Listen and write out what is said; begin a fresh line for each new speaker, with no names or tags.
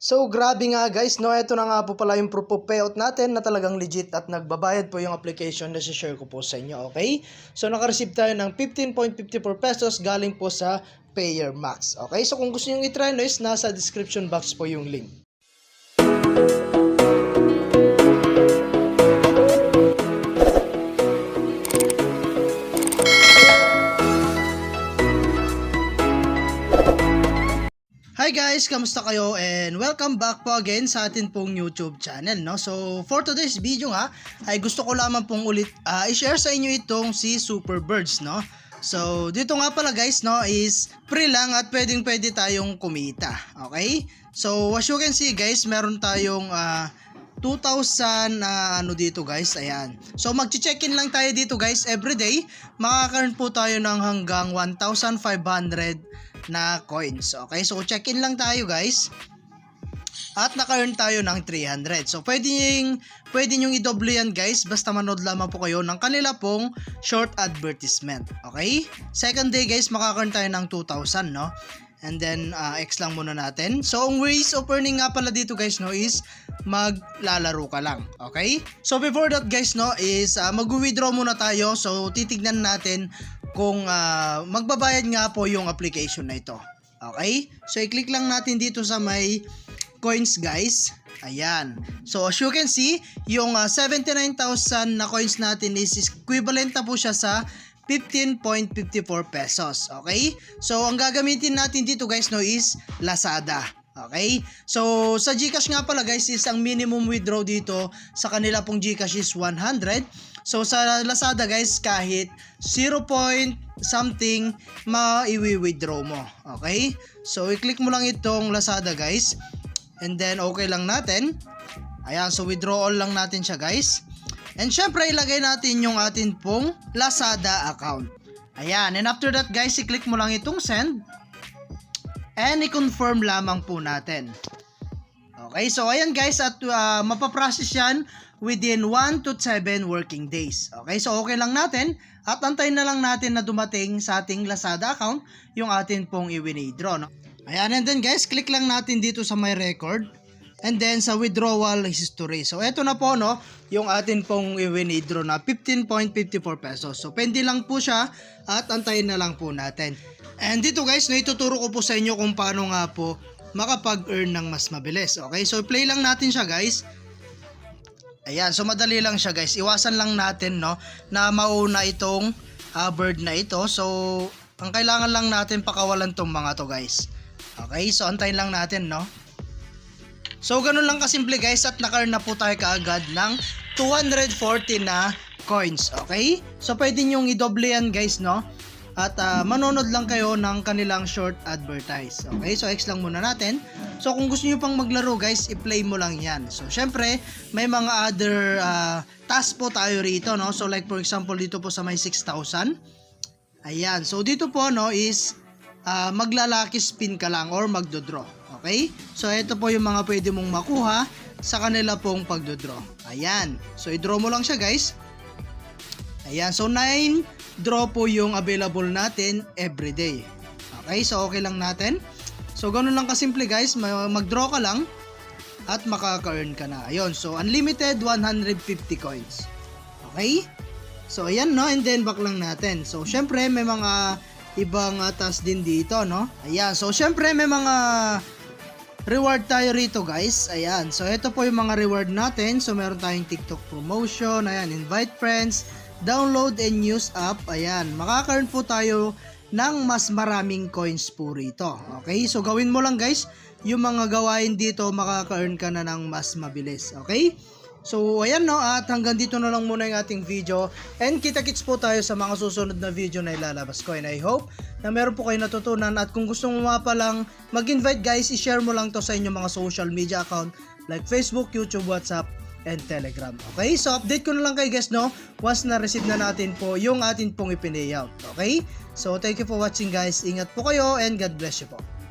So grabe nga guys, no, ito na nga po pala yung proof of payout natin na talagang legit at nagbabayad po yung application na share ko po sa inyo, okay? So naka-receive tayo ng 15.54 pesos galing po sa Payer Max, okay? So kung gusto nyo i-try no, is nasa description box po yung link. Hi guys, kamusta kayo and welcome back po again sa atin pong YouTube channel, no? So for today's video nga ay gusto ko lamang pong ulit i-share sa inyo itong si Superbirds, no? So dito nga pala guys, no, is free lang at pwede tayong kumita, okay? So as you can see guys, meron tayong 2,000 ano dito guys, ayan. So magche-check-in lang tayo dito guys everyday. Makaka-earn po tayo ng hanggang 1,500 na coins. Okay, so check-in lang tayo guys. At naka-earn tayo ng 300. So pwede nyong i-double yan guys basta manood lamang po kayo ng kanila pong short advertisement. Okay? Second day guys, makaka-earn tayo ng 2,000, no? And then X lang muna natin. So ang ways of earning nga pala dito guys, no, is maglalaro ka lang. Okay? So before that guys, no, is mag-withdraw muna tayo. So titignan natin kung magbabayad nga po yung application na ito. Okay? So i-click lang natin dito sa may coins guys. Ayan. So as you can see, yung 79,000 na coins natin is equivalent na po siya sa 15.54 pesos. Okay? So ang gagamitin natin dito guys, no, is Lazada. Okay? So sa GCash nga pala guys, is ang minimum withdraw dito sa kanila pong GCash is 100. So sa Lazada guys, kahit 0 point something ma-i-withdraw mo. Okay? So i-click mo lang itong Lazada guys. And then okay lang natin. Ayan, so withdraw all lang natin siya guys. And syempre ilagay natin yung atin pong Lazada account. Ayan, and after that guys, i-click mo lang itong send. And i-confirm lamang po natin. Okay, so ayan guys, at mapaprocess yan within 1 to 7 working days. Okay, so okay lang natin. At antayin na lang natin na dumating sa ating Lazada account yung atin pong i-withdraw, no? Ayan, and then guys, click lang natin dito sa my record. And then sa withdrawal history. So eto na po, no, yung atin pong i-withdraw na 15.54 pesos. So pwede lang po siya at antayin na lang po natin. And dito guys, no, ituturo ko po sa inyo kung paano nga po makapag-earn ng mas mabilis. Okay, so play lang natin siya guys. Ayan, so madali lang siya guys. Iwasan lang natin, no, na mauna itong bird na ito. So ang kailangan lang natin pakawalan tong mga to guys. Okay, so antayin lang natin, no. So ganun lang kasimple guys, at naka-earn na po tayo kaagad ng 240 na coins. Okay? So pwede nyong i-double yan guys, no? At manonood lang kayo ng kanilang short advertise. Okay? So X lang muna natin. So kung gusto nyo pang maglaro guys, i-play mo lang yan. So syempre, may mga other task po tayo rito, no? So like for example, dito po sa may 6,000. Ayan. So dito po, no, is maglalaki spin ka lang or magdodraw. Okay? So ito po yung mga pwede mong makuha sa kanila pong pagdodraw. Ayan. So i-draw mo lang siya guys. Ayan. So 9 draw po yung available natin everyday. Okay? So okay lang natin. So ganun lang kasimple guys. Mag-draw ka lang at makaka-earn ka na. Ayun. So unlimited 150 coins. Okay? So ayan, no. And then back lang natin. So syempre may mga ibang task din dito, no. Ayan. So syempre may mga reward tayo rito guys. Ayan. So ito po yung mga reward natin. So meron tayong TikTok promotion. Ayan. Invite friends. Download and use app. Ayan. Makaka-earn po tayo ng mas maraming coins po rito. Okay. So gawin mo lang guys yung mga gawain dito. Makaka-earn ka na ng mas mabilis. Okay. So ayan, no, at hanggang dito na lang muna yung ating video. And kita-kits po tayo sa mga susunod na video na ilalabas ko. And I hope na meron po kayo natutunan. At kung gusto mo pa lang mag-invite guys, i-share mo lang to sa inyong mga social media account like Facebook, YouTube, WhatsApp, and Telegram. Okay? So update ko na lang kayo guys, no, once na-receive na natin po yung atin pong ipinayout. Okay? So thank you for watching guys. Ingat po kayo and God bless you po.